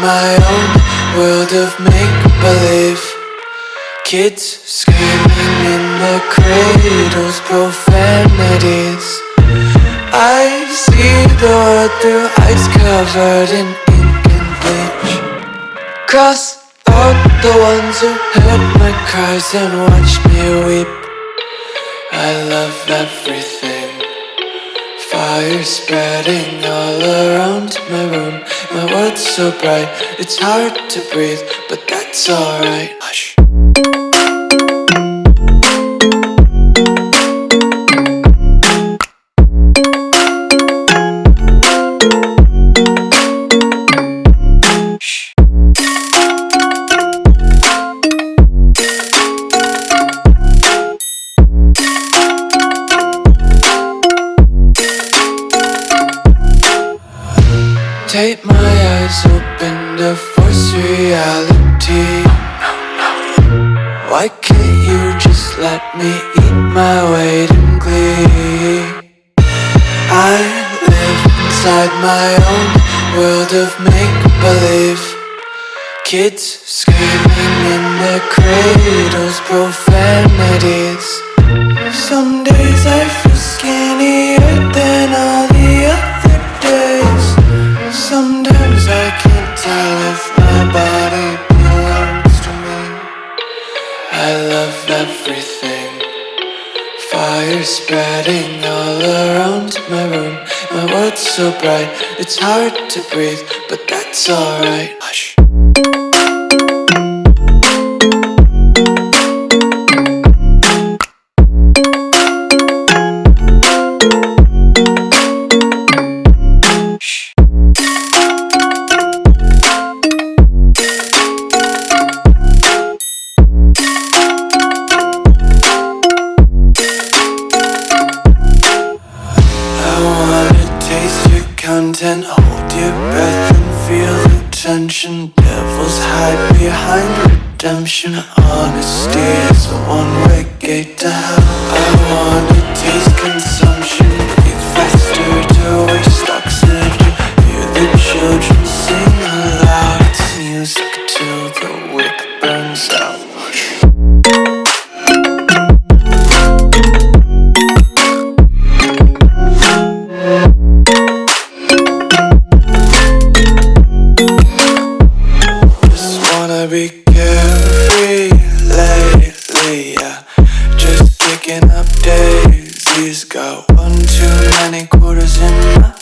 my own world of make-believe. Kids screaming in their cradles, profanities. I see the world through eyes covered in ink and bleach. Cross out the ones who heard my cries and watched me weep. I love everything. Fire spreading all around my room. My world's so bright, it's hard to breathe, but that's alright. Hush. Tape my eyes open to force reality. Why can't you just let me eat my weight in glee? I live inside my own world of make-believe. Kids screaming in their cradles, profanities. Some days I feel skinnier than all the other days. Sometimes I can't tell if my body belongs to me. I love everything. Fire spreading all around my room. My world's so bright, it's hard to breathe, but that's alright. Hush. Content, hold your breath and feel the tension. Devils hide behind redemption. Honesty is a one-way gate to hell. I wanna taste consumption, breathe faster to waste oxygen. Hear the children sing aloud. It's music till the wick burns out. Be carefree lately, yeah. Just picking up daisies. Got one too many quarters in my